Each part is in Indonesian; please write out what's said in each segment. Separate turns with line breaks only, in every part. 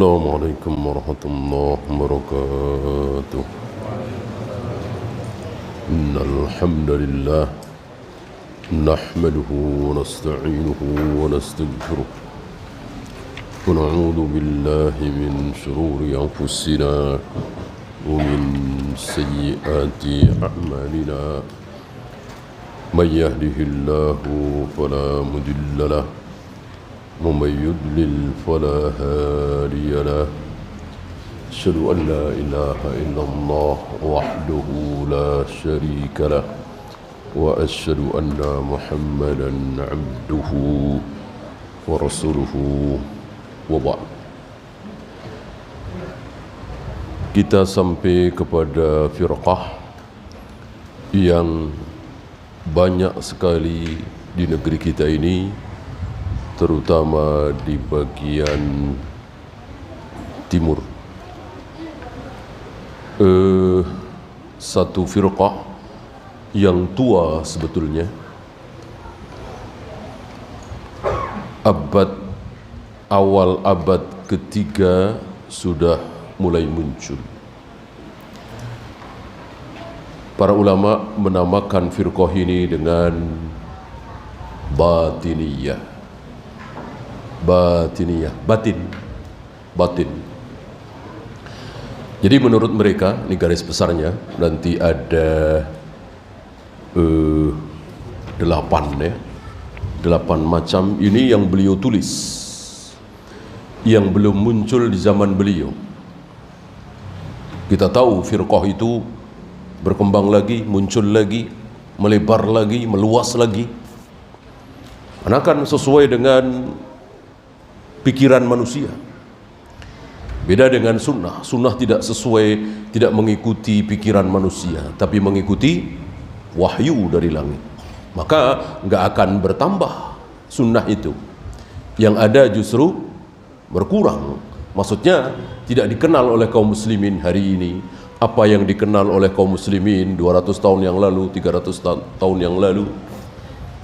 Assalamualaikum warahmatullahi wabarakatuh. Innal hamdalillah nahmaduhu wa nasta'inuhu wa nastaghfiruh wa na'udzu billahi min shururi anfusina wa min sayyiati a'malina. May yahdihillahu fala mudilla lahu ومن يضلل فلا هادي له أشهد أن لا إله إلا الله وحده لا شريك له وأشهد أن محمدا عبده ورسوله وبعد. Kita sampai kepada firqah yang banyak sekali di negeri kita ini, terutama di bagian timur. Satu firqah yang tua sebetulnya, awal abad ketiga sudah mulai muncul. Para ulama menamakan firqah ini dengan batiniyah. Batin. Jadi menurut mereka, ini garis besarnya, nanti ada 8 macam ini yang beliau tulis, yang belum muncul di zaman beliau. Kita tahu firqah itu berkembang lagi, muncul lagi, melebar lagi, meluas lagi. Akan sesuai dengan pikiran manusia. Beda dengan sunnah. Sunnah tidak mengikuti pikiran manusia, tapi mengikuti wahyu dari langit. Maka enggak akan bertambah sunnah itu. Yang ada justru berkurang. Maksudnya tidak dikenal oleh kaum muslimin hari ini apa yang dikenal oleh kaum muslimin 200 tahun yang lalu, 300 tahun yang lalu.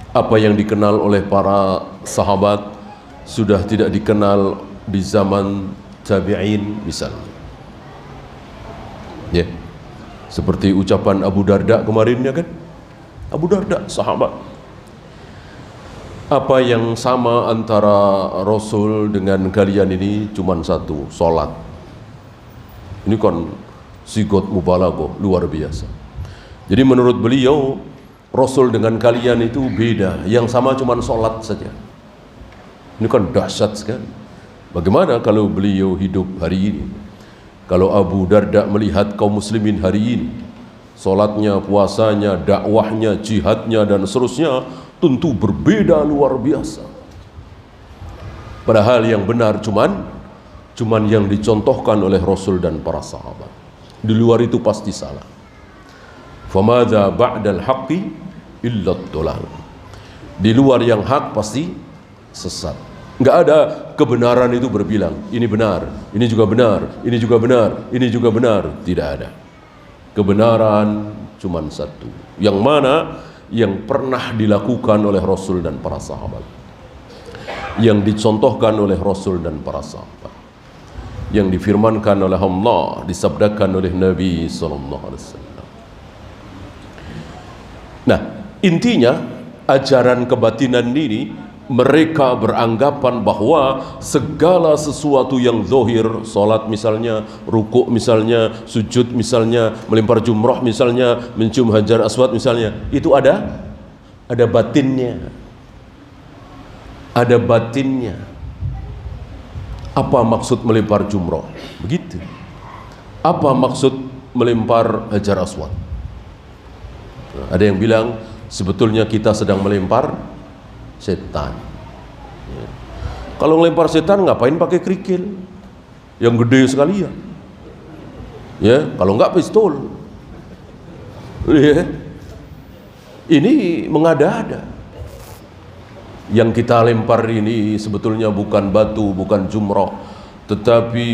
Apa yang dikenal oleh para sahabat sudah tidak dikenal di zaman tabi'in misalnya. Ya. Seperti ucapan Abu Darda kemarin, ya kan? Abu Darda sahabat. Apa yang sama antara Rasul dengan kalian ini cuman satu, salat. Ini kan sigot mubalaghah luar biasa. Jadi menurut beliau Rasul dengan kalian itu beda, yang sama cuman salat saja. Ini kan dahsyat sekali. Bagaimana kalau beliau hidup hari ini? Kalau Abu Darda melihat kaum muslimin hari ini, solatnya, puasanya, dakwahnya, jihadnya, dan seterusnya, tentu berbeda luar biasa. Padahal yang benar cuman yang dicontohkan oleh Rasul dan para sahabat. Di luar itu pasti salah. Famadza ba'dal haqqi illa ad-dhalal. Di luar yang hak pasti sesat. Enggak ada kebenaran itu berbilang ini benar, ini juga benar, ini juga benar, ini juga benar. Tidak ada. Kebenaran cuma satu, yang mana yang pernah dilakukan oleh Rasul dan para sahabat, yang dicontohkan oleh Rasul dan para sahabat, yang difirmankan oleh Allah, disabdakan oleh Nabi SAW. Nah, intinya ajaran kebatinan ini, mereka beranggapan bahwa segala sesuatu yang zahir, salat misalnya, rukuk misalnya, sujud misalnya, melempar jumrah misalnya, mencium hajar aswad misalnya, itu ada batinnya. Ada batinnya. Apa maksud melempar jumrah? Begitu. Apa maksud melempar hajar aswad? Ada yang bilang sebetulnya kita sedang melempar setan. Ya. Kalau ngelempar setan ngapain pakai kerikil yang gede sekali ya? Ya, kalau enggak pistol. Ya. Ini mengada-ada. Yang kita lempar ini sebetulnya bukan batu, bukan jumrah, tetapi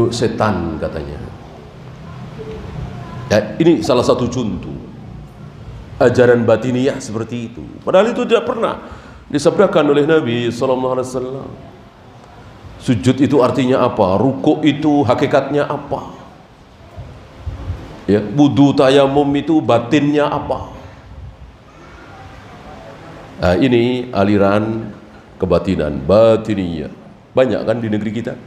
setan katanya. Ya, ini salah satu contoh ajaran batiniyah seperti itu. Padahal itu tidak pernah disabdakan oleh Nabi SAW. Sujud itu artinya apa? Rukuk itu hakikatnya apa? Ya, wudu tayamum itu batinnya apa? Nah, ini aliran kebatinan, batiniyah. Banyak kan di negeri kita?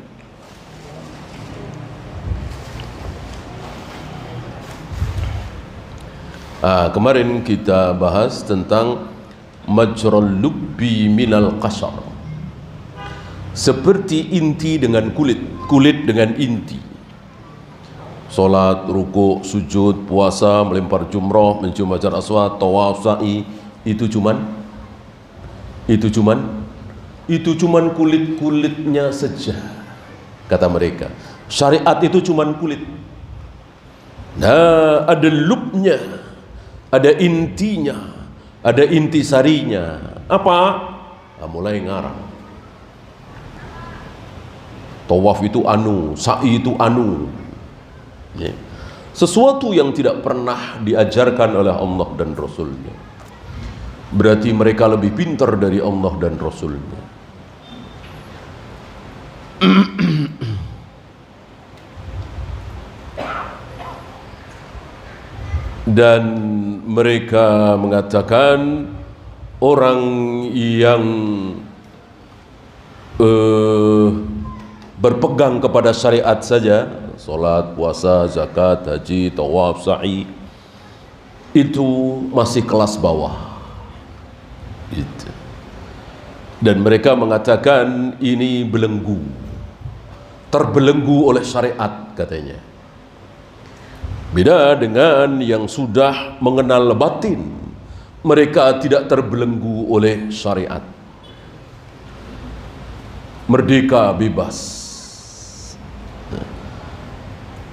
Kemarin kita bahas tentang majral lubbi minal qashar. Seperti inti dengan kulit, kulit dengan inti. Solat, rukuk, sujud, puasa, melempar jumrah, mencium hajar aswad, tawaf, sa'i, itu cuman kulit-kulitnya saja, kata mereka. Syariat itu cuman kulit. Nah, ada lubnya, ada intinya, ada intisarinya. Apa? Mulai ngarang. Tawaf itu anu, sa'i itu anu. Ya. Sesuatu yang tidak pernah diajarkan oleh Allah dan Rasulnya. Berarti mereka lebih pintar dari Allah dan Rasulnya. Dan mereka mengatakan orang yang berpegang kepada syariat saja, salat, puasa, zakat, haji, tawaf, sa'i, itu masih kelas bawah gitu. Dan mereka mengatakan ini belenggu, terbelenggu oleh syariat katanya. Beda dengan yang sudah mengenal batin, mereka tidak terbelenggu oleh syariat, merdeka, bebas.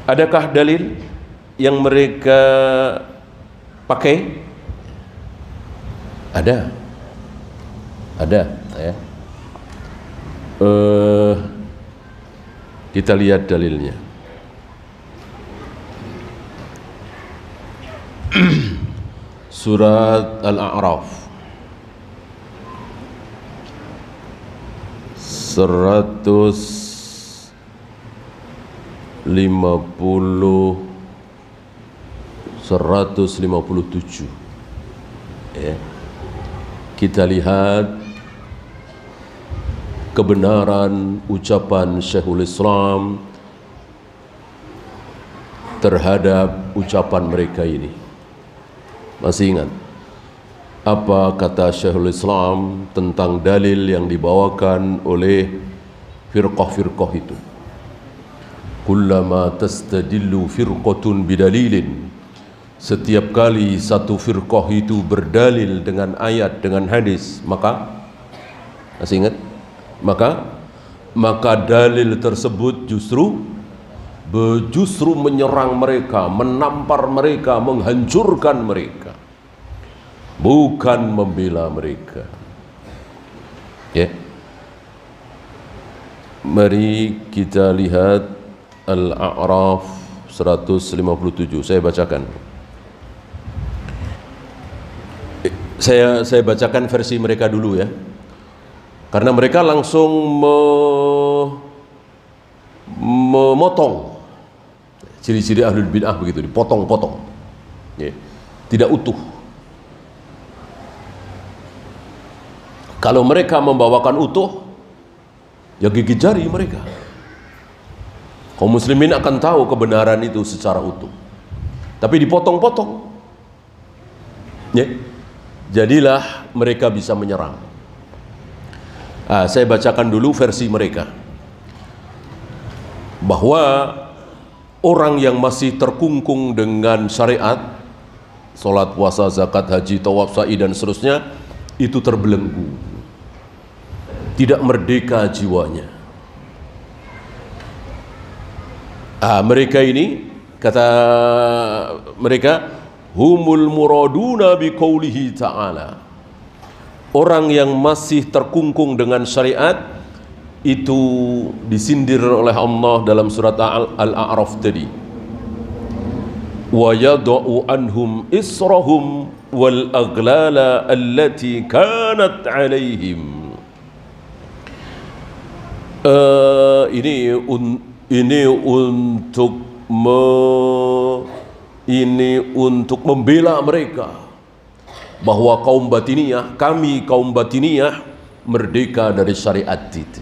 Adakah dalil yang mereka pakai? Ada ya. Kita lihat dalilnya. Surat Al-A'raf 157 ya. Kita lihat kebenaran ucapan Syekhul Islam terhadap ucapan mereka ini. Masih ingat apa kata Syekhul Islam tentang dalil yang dibawakan oleh firqah-firqah itu? Kullama tastadillu firqatun bidalilin, setiap kali satu firqah itu berdalil dengan ayat, dengan hadis, maka masih ingat? Maka dalil tersebut justru menyerang mereka, menampar mereka, menghancurkan mereka, bukan membela mereka. Ya. Mari kita lihat Al-A'raf 157. Saya bacakan. Saya bacakan versi mereka dulu ya. Karena mereka langsung memotong ciri-ciri ahlul bid'ah begitu, dipotong-potong. Ya. Tidak utuh. Kalau mereka membawakan utuh, ya gigit jari mereka. Kaum muslimin akan tahu kebenaran itu secara utuh. Tapi dipotong-potong. Ya. Jadilah mereka bisa menyerang. Saya bacakan dulu versi mereka. Bahwa orang yang masih terkungkung dengan syariat, salat, puasa, zakat, haji, tawaf, sa'i dan seterusnya, itu terbelenggu. Tidak merdeka jiwanya. Mereka ini, kata mereka, humul muraduna biqaulihi ta'ala. Orang yang masih terkungkung dengan syariat itu disindir oleh Allah dalam surat Al-A'raf tadi. Wa yad'u anhum israhum wal aghlala allati kanat 'alaihim. Ini untuk membela mereka bahwa kaum Batiniyah, kami kaum Batiniyah merdeka dari syariat itu,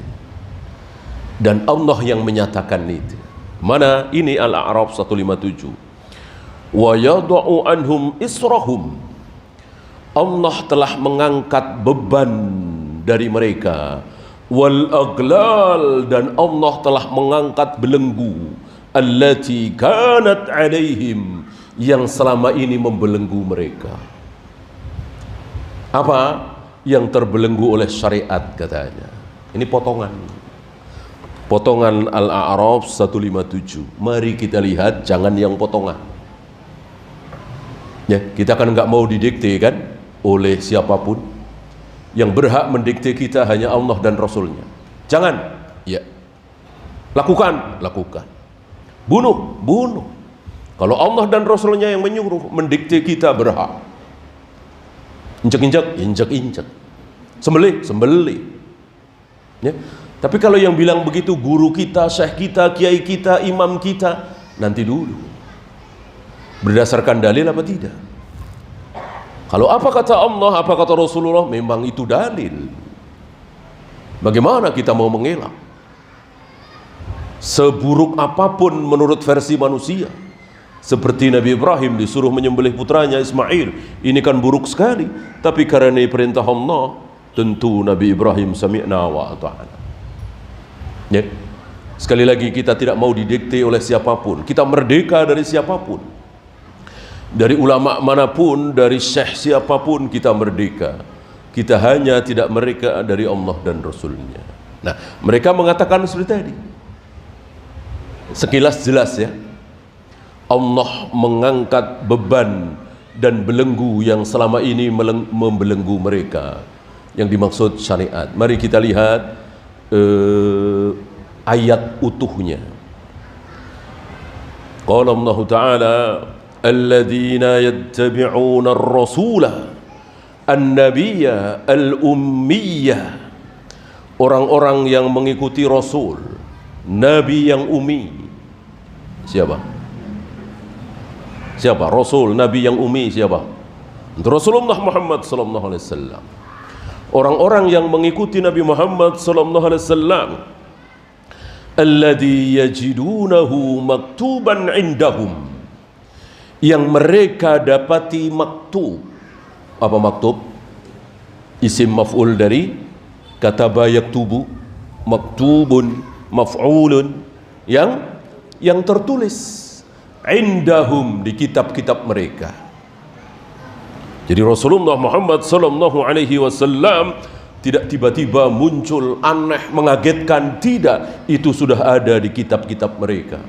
dan Allah yang menyatakan itu. Mana ini Al-A'raf 157. Wa yada'u anhum israhum, Allah telah mengangkat beban dari mereka, wal aglal, dan Allah telah mengangkat belenggu, allati kanat alaihim, yang selama ini membelenggu mereka. Apa yang terbelenggu oleh syariat katanya? Ini potongan Al-A'raf 157. Mari kita lihat, jangan yang potongan. Ya, kita kan nggak mau didikte kan oleh siapapun. Yang berhak mendikte kita hanya Allah dan Rasulnya. Jangan, ya, lakukan. Bunuh. Kalau Allah dan Rasulnya yang menyuruh, mendikte kita berhak. Injak. Sembelih. Ya. Tapi kalau yang bilang begitu guru kita, syekh kita, kiai kita, imam kita, nanti dulu. Berdasarkan dalil apa tidak? Kalau apa kata Allah, apa kata Rasulullah, memang itu dalil. Bagaimana kita mau mengelak? Seburuk apapun menurut versi manusia, seperti Nabi Ibrahim disuruh menyembelih putranya Ismail, ini kan buruk sekali. Tapi karena perintah Allah, tentu Nabi Ibrahim sami'na wa ata'na. Ya. Sekali lagi, kita tidak mau didikte oleh siapapun. Kita merdeka dari siapapun. Dari ulama manapun, dari syekh siapapun, kita merdeka. Kita hanya tidak merdeka dari Allah dan Rasulnya. Nah, mereka mengatakan seperti tadi. Sekilas jelas ya, Allah mengangkat beban dan belenggu yang selama ini membelenggu mereka. Yang dimaksud syariat. Mari kita lihat ayat utuhnya. Qala Allah Ta'ala, alladzina yattabi'una ar-rasula an-nabiyya al-ummiyya, orang-orang yang mengikuti Rasul, Nabi yang ummi. Siapa? Rasul, Nabi yang ummi siapa? Rasulullah Muhammad sallallahu alaihi wasallam. Orang-orang yang mengikuti Nabi Muhammad sallallahu alaihi wasallam, alladzi yajidunahu maktuban indahum, yang mereka dapati maktub. Apa maktub? Isim maf'ul dari kataba yaktubu, maktubun, maf'ulun, yang tertulis indahum, di kitab-kitab mereka. Jadi Rasulullah Muhammad sallallahu alaihi wasallam tidak tiba-tiba muncul aneh mengagetkan, tidak, itu sudah ada di kitab-kitab mereka.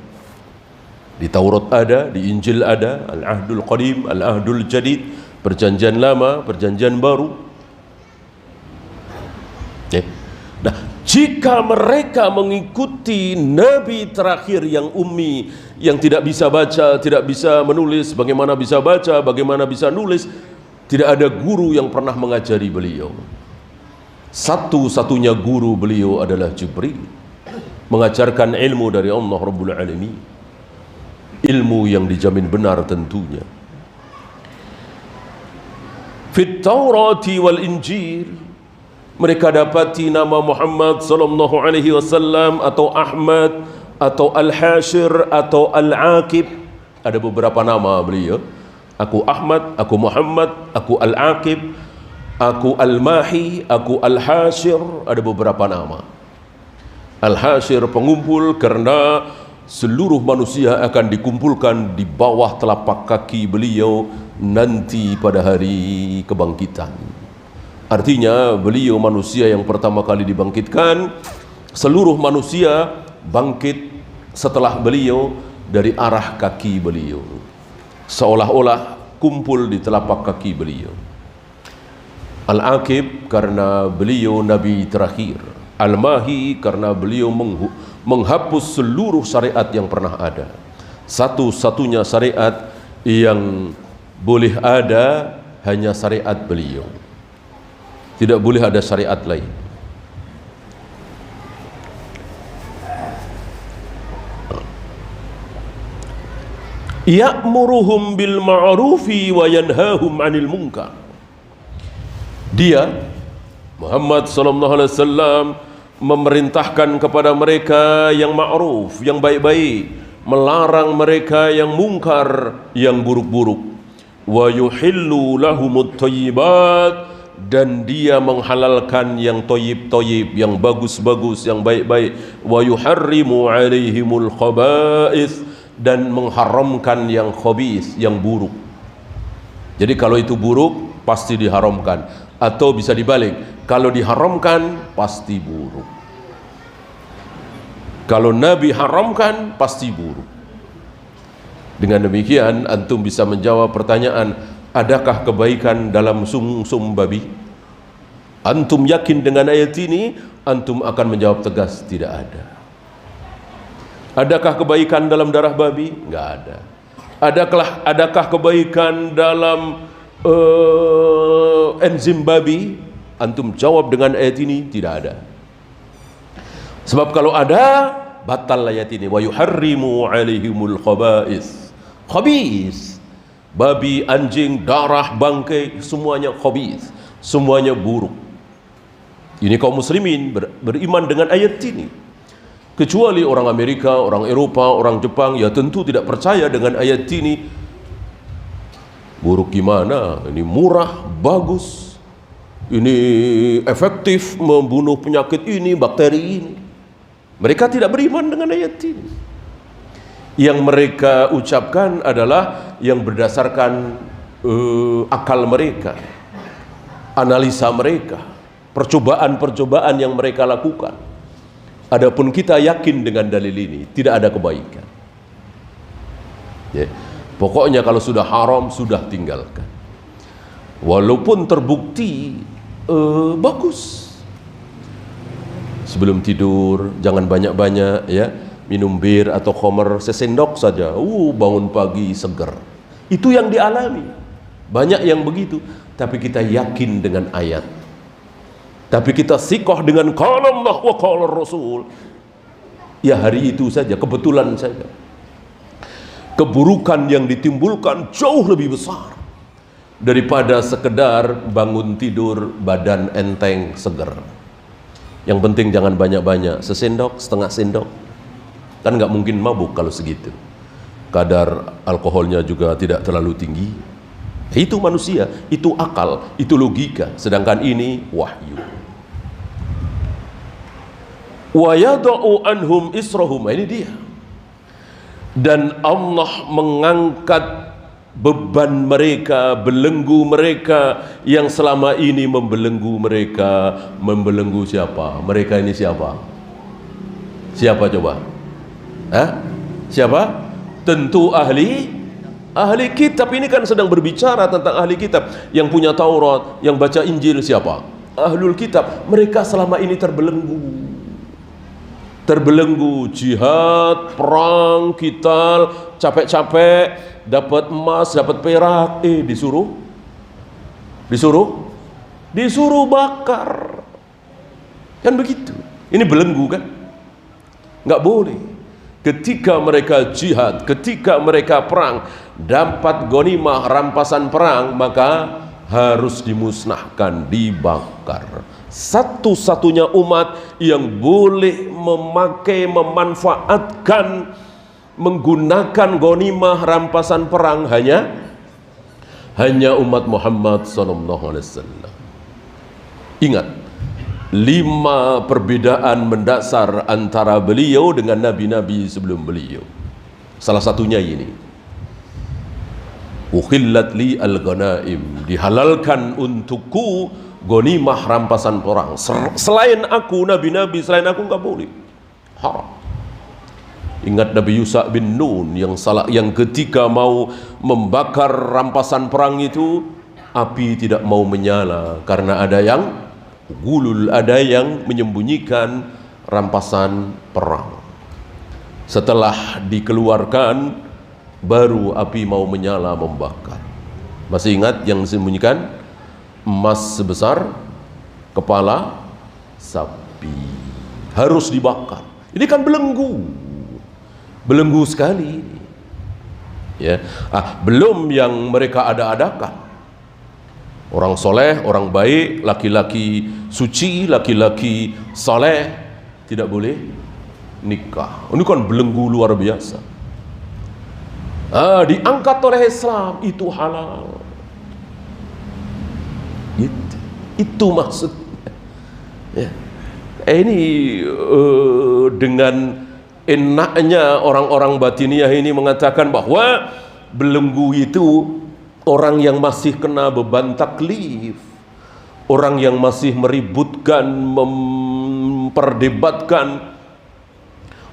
Di Taurat ada, di Injil ada, Al-Ahdul Qadim, Al-Ahdul Jadid, perjanjian lama, perjanjian baru. Nah, jika mereka mengikuti Nabi terakhir yang ummi, yang tidak bisa baca, tidak bisa menulis, bagaimana bisa baca, bagaimana bisa nulis, tidak ada guru yang pernah mengajari beliau. Satu-satunya guru beliau adalah Jibril, mengajarkan ilmu dari Allah Rabbul Alamin, ilmu yang dijamin benar tentunya. Fit Taurati wal Injil, mereka dapati nama Muhammad sallallahu alaihi wasallam, atau Ahmad, atau Al-Hashir, atau Al-Aqib. Ada beberapa nama beliau. Aku Ahmad, aku Muhammad, aku Al-Aqib, aku Al-Mahi, aku Al-Hashir. Ada beberapa nama. Al-Hashir pengumpul, karena seluruh manusia akan dikumpulkan di bawah telapak kaki beliau nanti pada hari kebangkitan. Artinya beliau manusia yang pertama kali dibangkitkan. Seluruh manusia bangkit setelah beliau dari arah kaki beliau, seolah-olah kumpul di telapak kaki beliau. Al-Aqib karena beliau Nabi terakhir. Al-Mahi karena beliau menghapus seluruh syariat yang pernah ada. Satu-satunya syariat yang boleh ada hanya syariat beliau. Tidak boleh ada syariat lain. Ya'muruhum bil ma'rufi wa yanhahum 'anil munkar. Dia Muhammad sallallahu alaihi wasallam memerintahkan kepada mereka yang ma'ruf, yang baik-baik, melarang mereka yang mungkar, yang buruk-buruk. Wa yuhillu lahumut thayyibat, dan dia menghalalkan yang thayyib-thayyib, yang bagus-bagus, yang baik-baik. Wa yuharrimu alaihimul khaba'ith, dan mengharamkan yang khabith, yang buruk. Jadi kalau itu buruk pasti diharamkan, atau bisa dibalik, kalau diharamkan pasti buruk. Kalau Nabi haramkan pasti buruk. Dengan demikian antum bisa menjawab pertanyaan, adakah kebaikan dalam sumsum babi? Antum yakin dengan ayat ini? Antum akan menjawab tegas, tidak ada. Adakah kebaikan dalam darah babi? Enggak ada. Adakah kebaikan dalam enzim babi? Antum jawab dengan ayat ini, tidak ada. Sebab kalau ada, batal ayat ini. Wa yuharrimu alaihimul khaba'ith. Khabith, babi, anjing, darah, bangkai, semuanya khabith, semuanya buruk. Ini kaum muslimin beriman dengan ayat ini. Kecuali orang Amerika, orang Eropa, orang Jepang, ya tentu tidak percaya dengan ayat ini. Buruk gimana? Ini murah, bagus, ini efektif membunuh penyakit ini, bakteri ini. Mereka tidak beriman dengan ayat ini. Yang mereka ucapkan adalah yang berdasarkan akal mereka, analisa mereka, percobaan-percobaan yang mereka lakukan. Adapun kita yakin dengan dalil ini, tidak ada kebaikan. Ya. Pokoknya kalau sudah haram, sudah tinggalkan. Walaupun terbukti bagus. Sebelum tidur jangan banyak-banyak ya, minum bir atau khamr sesendok saja. Bangun pagi seger. Itu yang dialami. Banyak yang begitu, tapi kita yakin dengan ayat. Tapi kita sikoh dengan qala Allah wa qala Rasul. Ya hari itu saja, kebetulan saja. Keburukan yang ditimbulkan jauh lebih besar daripada sekedar bangun tidur badan enteng seger. Yang penting jangan banyak-banyak, sesendok, setengah sendok. Kan nggak mungkin mabuk kalau segitu. Kadar alkoholnya juga tidak terlalu tinggi. Itu manusia, itu akal, itu logika. Sedangkan ini wahyu. Wa yada'u anhum israhum, ini dia. Dan Allah mengangkat beban mereka, belenggu mereka yang selama ini membelenggu mereka. Membelenggu siapa? Mereka ini siapa? Siapa coba? Siapa? Tentu ahli kitab. Ini kan sedang berbicara tentang ahli kitab. Yang punya Taurat, yang baca Injil siapa? Ahlul kitab. Mereka selama ini terbelenggu jihad, perang, qital, capek-capek, dapat emas, dapat perak, disuruh bakar. Kan begitu. Ini belenggu kan? Nggak boleh. Ketika mereka jihad, ketika mereka perang, dapat ghanimah, rampasan perang, maka harus dimusnahkan, dibakar. Satu-satunya umat yang boleh memakai, memanfaatkan, menggunakan ghanimah, rampasan perang hanya umat Muhammad SAW. Ingat, 5 perbedaan mendasar antara beliau dengan nabi-nabi sebelum beliau. Salah satunya ini, ukhillat li al-ghanaim, dihalalkan untukku ghanimah, rampasan perang. Selain aku, nabi-nabi selain aku nggak boleh, haram. Ingat Nabi Yusha bin Nun yang ketika mau membakar rampasan perang itu, api tidak mau menyala karena ada yang gulul, ada yang menyembunyikan rampasan perang. Setelah dikeluarkan, baru api mau menyala membakar. Masih ingat yang disembunyikan? Emas sebesar kepala sapi harus dibakar. Ini kan belenggu sekali. Ya, belum yang mereka ada-adakan. Orang soleh, orang baik, laki-laki suci, laki-laki soleh tidak boleh nikah. Ini kan belenggu luar biasa. Diangkat oleh Islam, itu halal. Itu maksudnya. Ya. Ini dengan enaknya orang-orang batiniah ini mengatakan bahwa belenggu itu orang yang masih kena beban taklif, orang yang masih meributkan, memperdebatkan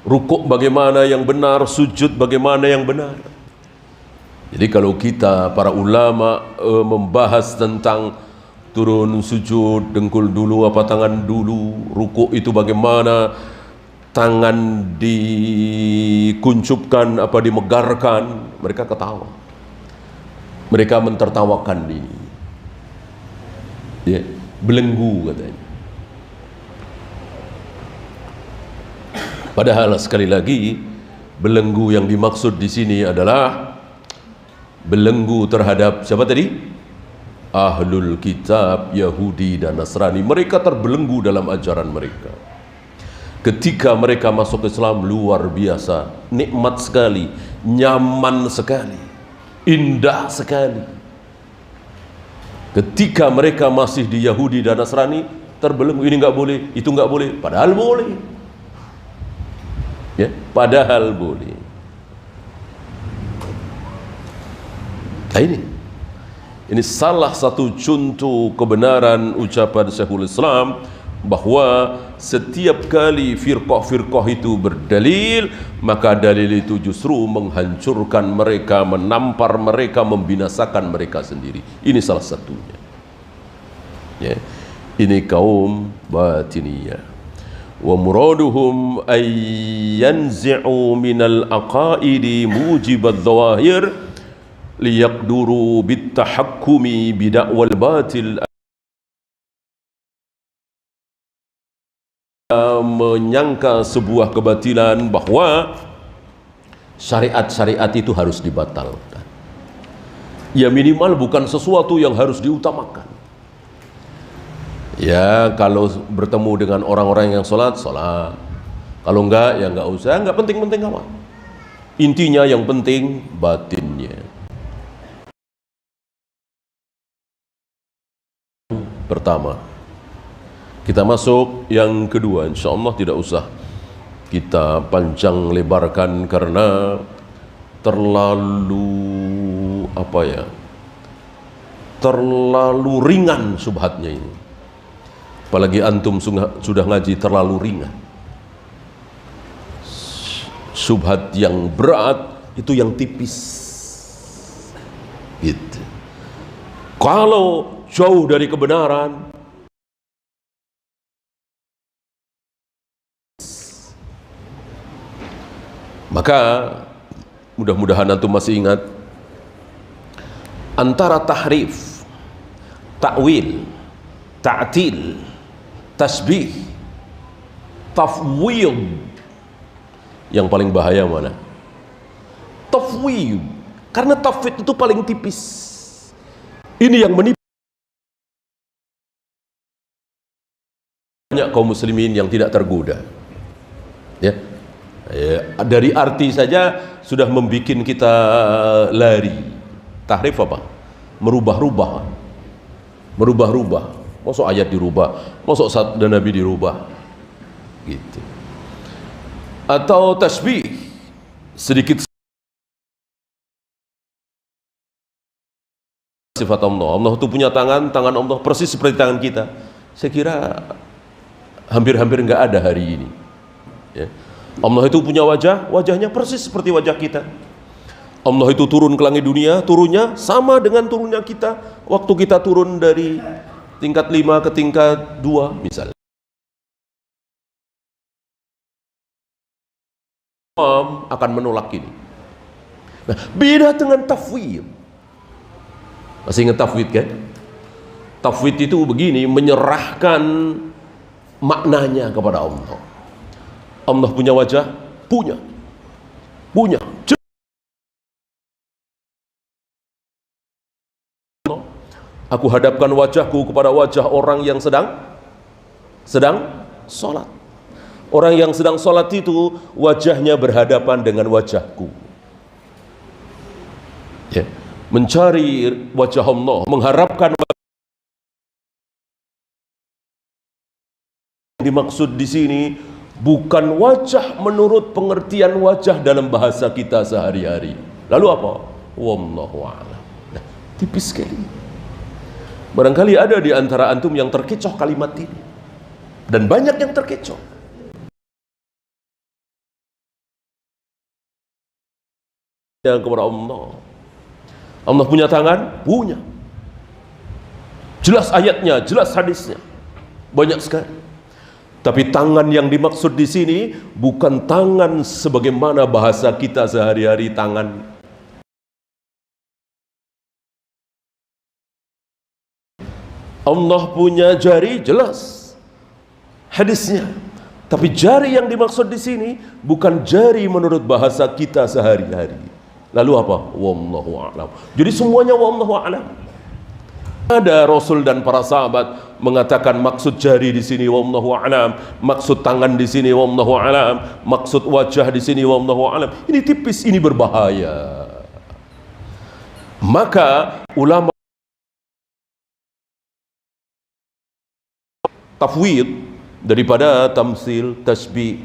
rukuk bagaimana yang benar, sujud bagaimana yang benar. Jadi kalau kita para ulama membahas tentang turun sujud, dengkul dulu apa tangan dulu, rukuk itu bagaimana, tangan dikuncupkan apa dimegarkan, mereka ketawa, mereka mentertawakan ini. Ya, belenggu katanya. Padahal sekali lagi belenggu yang dimaksud di sini adalah belenggu terhadap siapa tadi? Ahlul kitab, Yahudi dan Nasrani. Mereka terbelenggu dalam ajaran mereka. Ketika mereka masuk Islam, luar biasa, nikmat sekali, nyaman sekali, indah sekali. Ketika mereka masih di Yahudi dan Nasrani, terbelenggu, ini nggak boleh, itu nggak boleh, padahal boleh. Ya, padahal boleh. Nah, ini salah satu contoh kebenaran ucapan Syekhul Islam bahwa setiap kali firqah-firqah itu berdalil, maka dalil itu justru menghancurkan mereka, menampar mereka, membinasakan mereka sendiri. Ini salah satunya. Ya, ini kaum batiniyah. Wa muraduhum ay yanzi'u minal aqaidi mujibadz zawahir liyaqduru bitahakkumi bida'wal batil, menyangka sebuah kebatilan bahwa syariat-syariat itu harus dibatalkan. Ya minimal bukan sesuatu yang harus diutamakan. Ya kalau bertemu dengan orang-orang yang sholat, sholat. Kalau enggak, ya enggak usah, enggak penting-penting amat. Intinya yang penting batinnya. Pertama, kita masuk yang kedua. Insya Allah tidak usah kita panjang lebarkan karena terlalu terlalu ringan subhatnya ini. Apalagi antum sudah ngaji terlalu ringan. Subhat yang berat itu yang tipis. Gitu. Kalau jauh dari kebenaran, maka mudah-mudahan antum masih ingat antara tahrif, ta'wil, ta'til, tasbih, tafwid, yang paling bahaya mana? Tafwid, karena tafwid itu paling tipis. Ini yang menipu banyak kaum muslimin yang tidak tergoda. Ya, dari arti saja sudah membuat kita lari. Tahrif apa? Merubah-rubah. Masuk ayat dirubah, masuk sabda Nabi dirubah, gitu. Atau tasbih, sedikit sifat Allah. Allah itu punya tangan Allah persis seperti tangan kita. Saya kira hampir-hampir nggak ada hari ini. Ya. Allah itu punya wajah, wajahnya persis seperti wajah kita. Allah itu turun ke langit dunia, turunnya sama dengan turunnya kita waktu kita turun dari tingkat 5 ke tingkat 2 misalnya. Akan menolak ini. Nah, beda dengan tafwid. Masih ingat tafwid kan? Tafwid itu begini, menyerahkan maknanya kepada Allah. Allah punya wajah? Punya. Aku hadapkan wajahku kepada wajah orang yang sedang sholat. Orang yang sedang sholat itu wajahnya berhadapan dengan wajahku. Ya. Mencari wajah Allah, mengharapkan. Dimaksud di sini bukan wajah menurut pengertian wajah dalam bahasa kita sehari-hari. Lalu apa? Wallahu a'lam. Nah, tipis sekali. Barangkali ada di antara antum yang terkecoh kalimat ini. Dan banyak yang terkecoh. Yang kepada Allah. Allah punya tangan? Punya. Jelas ayatnya, jelas hadisnya. Banyak sekali. Tapi tangan yang dimaksud di sini bukan tangan sebagaimana bahasa kita sehari-hari tangan. Allah punya jari, jelas hadisnya. Tapi jari yang dimaksud di sini bukan jari menurut bahasa kita sehari-hari. Lalu apa? Wallahu a'lam. Jadi semuanya wallahu a'lam. Ada Rasul dan para sahabat mengatakan maksud jari di sini wallahu a'lam, maksud tangan di sini wallahu a'lam, maksud wajah di sini wallahu a'lam. Ini tipis, ini berbahaya. Maka ulama tafwid daripada tamsil, tasbih,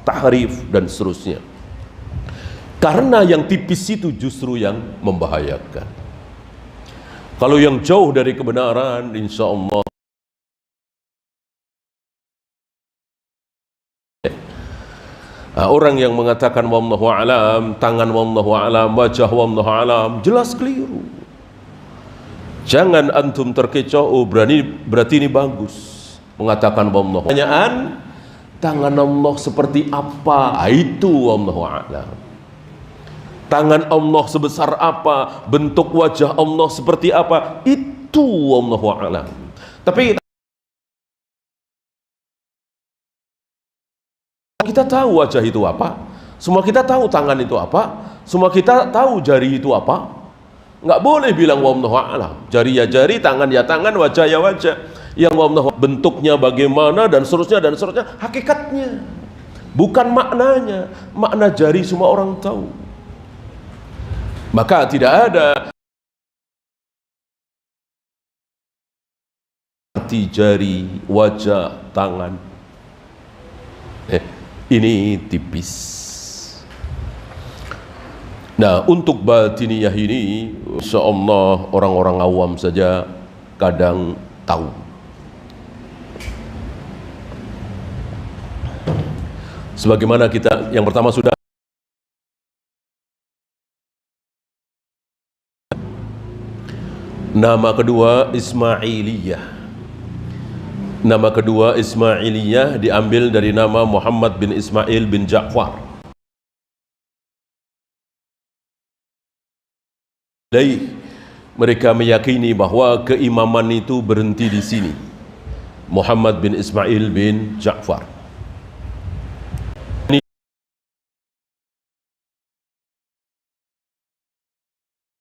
tahrif dan seterusnya. Karena yang tipis itu justru yang membahayakan. Kalau yang jauh dari kebenaran, insya Allah orang yang mengatakan wallahu a'lam, tangan wallahu a'lam, wajah wallahu a'lam, jelas keliru. Jangan antum terkecoh, oh berarti ini bagus mengatakan wallahu. Pertanyaan, tangan Allah seperti apa? Itu wallahu a'lam. Tangan Allah sebesar apa? Bentuk wajah Allah seperti apa? Itu wallahu a'lam. Tapi kita tahu wajah itu apa? Semua kita tahu tangan itu apa? Semua kita tahu jari itu apa? Nggak boleh bilang wallahu a'lam. Jari ya jari, tangan ya tangan, wajah ya wajah. Yang wallahu bentuknya bagaimana dan seterusnya, hakikatnya. Bukan maknanya. Makna jari semua orang tahu. Maka tidak ada arti jari, wajah, tangan. Ini tipis. Nah, untuk batiniyah ini insyaallah orang-orang awam saja kadang tahu. Sebagaimana kita yang pertama sudah nama kedua Ismailiyah. Nama kedua Ismailiyah diambil dari nama Muhammad bin Ismail bin Ja'far. Mereka meyakini bahwa keimaman itu berhenti di sini. Muhammad bin Ismail bin Ja'far.